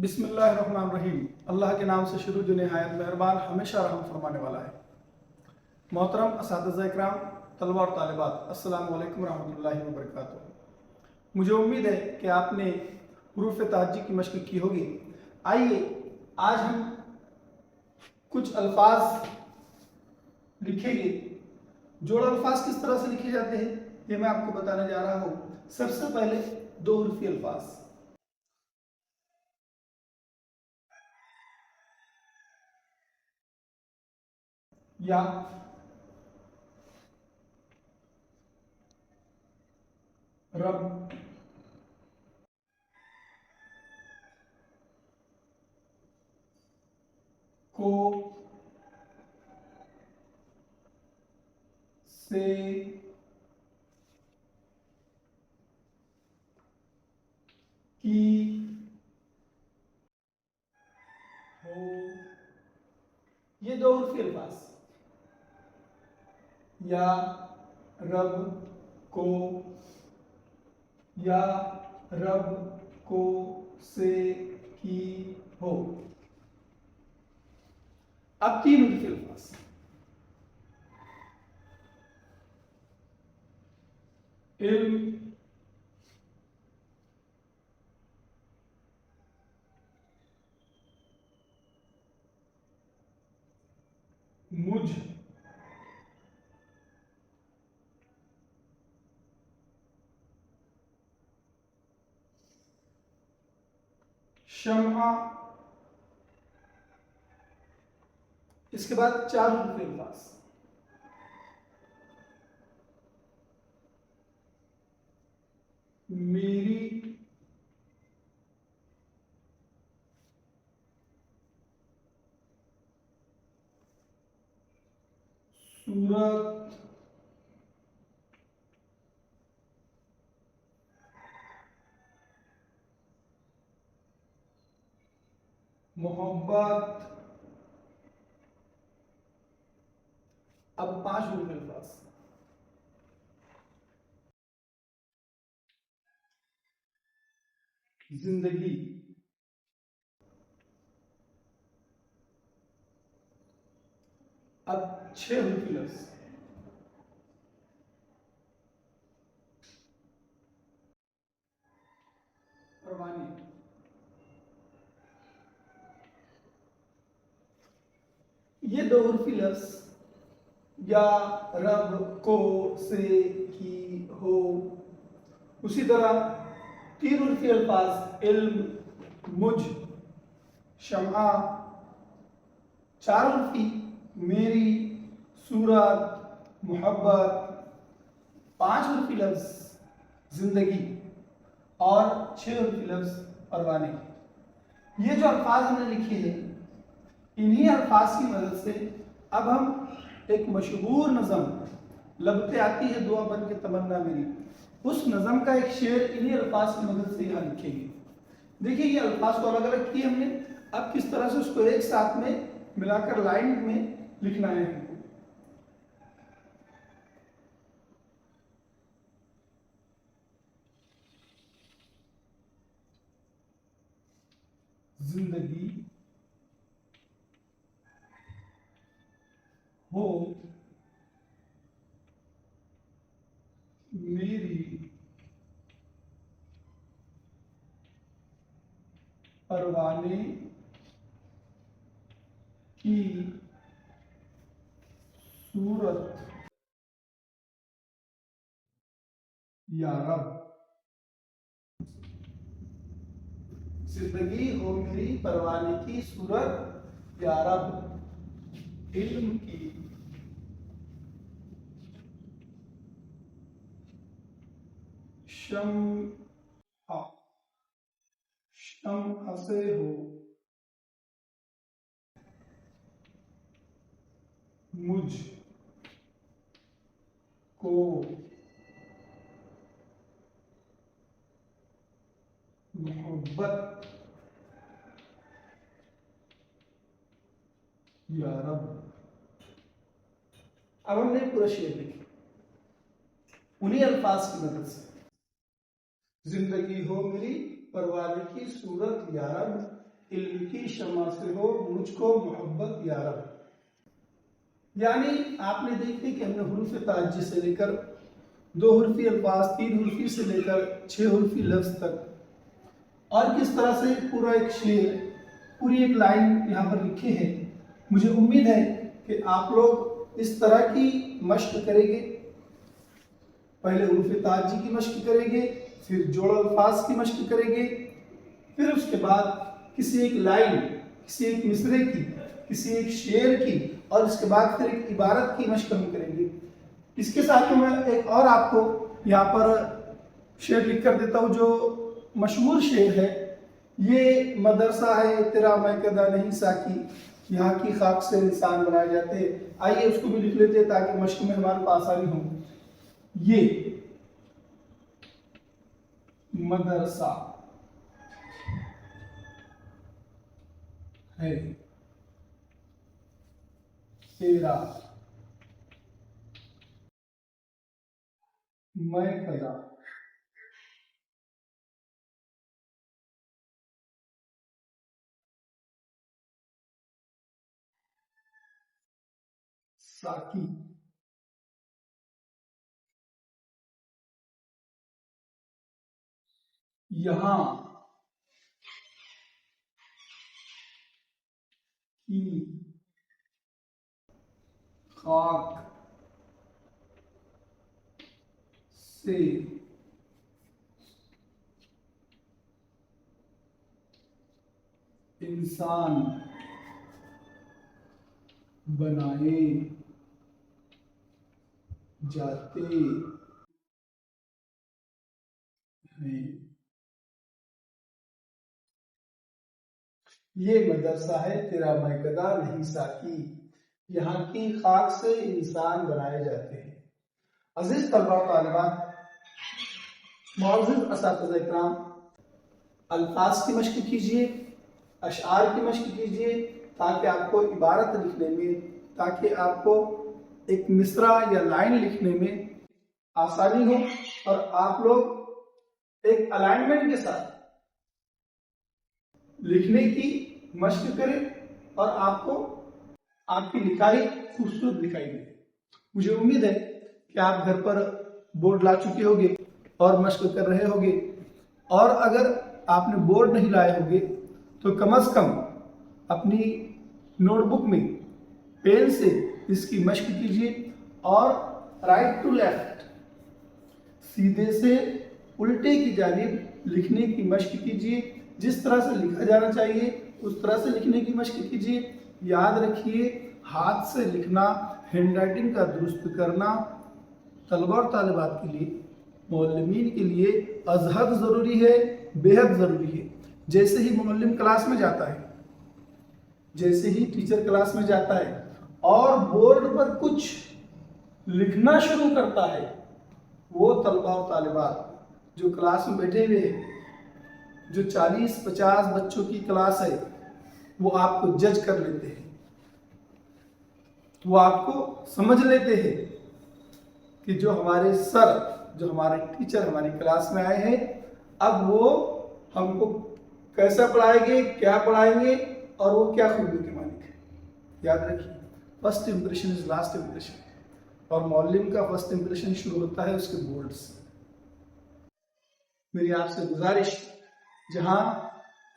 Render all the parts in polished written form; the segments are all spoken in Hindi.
बिस्मिल्लाहिर्रहमानिर्रहीम। अल्लाह के नाम से शुरू जो नहायत मेहरबान हमेशा रहम फरमाने वाला है। मोहतरम असातिज़ा इकराम, तलबा और तालिबात, अस्सलामु अलैकुम रहमतुल्लाहि व बरकातुहू। मुझे उम्मीद है कि आपने हुरूफ तहज्जी की मश्क की होगी। आइए आज हम कुछ अल्फाज लिखेंगे। जोड़ अल्फाज किस तरह से लिखे जाते हैं ये मैं आपको बताने जा रहा हूँ। सबसे पहले दो हुर्फी अल्फाज, या, रब, को, से, की, हो। ये दो हुर्फी अल्फाज, या, रब, को, या, रब, को, से, की, हो। अब तीन हुर्फी अल्फाज, इल्म, मुझ, शम्आ। इसके बाद चार हुर्फी अल्फाज, मेरी, सूरत, मोहब्बत। अब पांच हुर्फी अल्फाज, जिंदगी। अब छह हुर्फी लफ्ज, परवाने। ये दो हुर्फी लफ्ज, या, रब, को, से, की, हो। उसी तरह तीन उर्फी अल्फाज, इल्म, मुझ, शम्आ। चार उर्फी, मेरी, सूरत, मोहब्बत। पांच उर्फी लफ्ज, जिंदगी। और छह उर्फी लफ्ज, परवाने। ये जो अल्फाज हमने लिखे हैं, इन्हीं अल्फाज की मदद से अब हम एक मशहूर नज़म, लब पे आती है दुआ बन के तमन्ना मेरी, उस नज़म का एक शेर इन्हीं अल्फाज की मदद से यहाँ लिखेंगे। देखिए ये अल्फाज को अलग अलग किए हमने, अब किस तरह से उसको एक साथ में मिलाकर लाइन में लिखना है हमको। जिंदगी, हो, मेरी, परवाने की, सूरत, या रब। जिंदगी, हो मेरी, परवाने की, सूरत, या रब। इल्म की, शम्आ, शम्आ से हो, मुझ को, मोहब्बत, या रब। अब हमने पूरा शेर लिखा उन्हीं अल्फाज की मदद से। जिंदगी, हो मेरी, परवाने की, सूरत, या रब। इल्म की शमा से हो मुझको मोहब्बत या रब। यानी आपने देखे कि हमने हुरूफ ताज्जी से लेकर 2 हुर्फी अल्फाज, 3 हुर्फी से लेकर 6 हुर्फी लफ्ज तक, और किस तरह से पूरा एक शेर, पूरी एक लाइन यहाँ पर लिखे हैं। मुझे उम्मीद है कि आप लोग इस तरह की मश्क करेंगे। पहले हुरूफ ताज्जी की मश्क करेंगे, फिर जोड़ अल्फाज की मश्क करेंगे, फिर उसके बाद किसी एक लाइन, किसी एक मिसरे की, किसी एक शेर की, और उसके बाद फिर एक इबारत की मश्क हम करेंगे। इसके साथ मैं एक और आपको यहाँ पर शेर लिख कर देता हूँ जो मशहूर शेर है। ये मदरसा है तेरा मैं कदा नहीं साकी, यहाँ की खाक से इंसान बनाए जाते हैं। आइए उसको भी लिख लेते हैं ताकि मश्क में हमारे पास आसानी हो। ये मदरसा है तेरा मैं कदा साकी। यहाँ की खाक से इंसान बनाए जाते हैं। ये मदरसा है तेरा मैं कदा नहीं साकी, यहाँ की खाक से इंसान बनाए जाते हैं। अजीज तलबा तालिबात, मौजूद असातिज़ा इकराम, अल्फाज की मश्क कीजिए, अशआर की मश्क कीजिए, ताकि आपको इबारत लिखने में, ताकि आपको एक मिसरा या लाइन लिखने में आसानी हो, और आप लोग एक अलाइनमेंट के साथ लिखने की मश्क करें और आपको आपकी लिखाई खूबसूरत दिखाई दे। मुझे उम्मीद है कि आप घर पर बोर्ड ला चुके होंगे और मश्क कर रहे होंगे, और अगर आपने बोर्ड नहीं लाए होंगे तो कम से कम अपनी नोटबुक में पेन से इसकी मश्क कीजिए, और राइट टू लेफ्ट, सीधे से उल्टे की जानिब लिखने की मश्क कीजिए। जिस तरह से लिखा जाना चाहिए उस तरह से लिखने की मश्क कीजिए। याद रखिए, हाथ से लिखना, हैंड राइटिंग का दुरुस्त करना तलबा और तालिबात के लिए, मुअल्लिमीन के लिए अज़हद ज़रूरी है, बेहद ज़रूरी है। जैसे ही मुअल्लिम क्लास में जाता है, जैसे ही टीचर क्लास में जाता है और बोर्ड पर कुछ लिखना शुरू करता है, वो तलबा और तालिबात जो क्लास में बैठे हुए हैं, जो 40-50 बच्चों की क्लास है, वो आपको जज कर लेते हैं, वो आपको समझ लेते हैं कि जो हमारे सर, जो हमारे टीचर हमारी क्लास में आए हैं, अब वो हमको कैसा पढ़ाएंगे, क्या पढ़ाएंगे, और वो क्या खूबी के मालिक है। याद रखिए, first impression is last impression, और मौलिम का फर्स्ट इंप्रेशन शुरू होता है उसके बोर्ड से। मेरी आपसे गुजारिश, जहां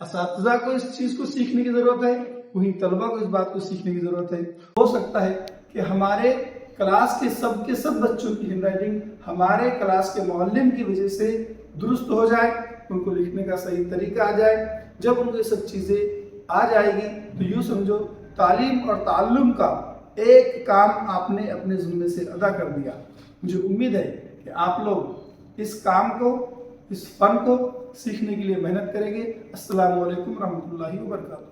असातिज़ा को इस चीज को सीखने की जरूरत है, वहीं तलबा को इस बात को सीखने की जरूरत है। हो सकता है कि हमारे क्लास के सब बच्चों की हैंडराइटिंग हमारे क्लास के मुअल्लिम की वजह से दुरुस्त हो जाए, उनको लिखने का सही तरीका आ जाए। जब उनको ये सब चीज़ें आ जाएगी तो यूँ समझो तालीम और ताल्लुम का एक काम आपने अपने ज़िम्मे से अदा कर दिया। मुझे उम्मीद है कि आप लोग इस काम को, इस फ़न को सीखने के लिए मेहनत करेंगे। अस्सलामु अलैकुम रहमतुल्लाहि व बरकातुहू।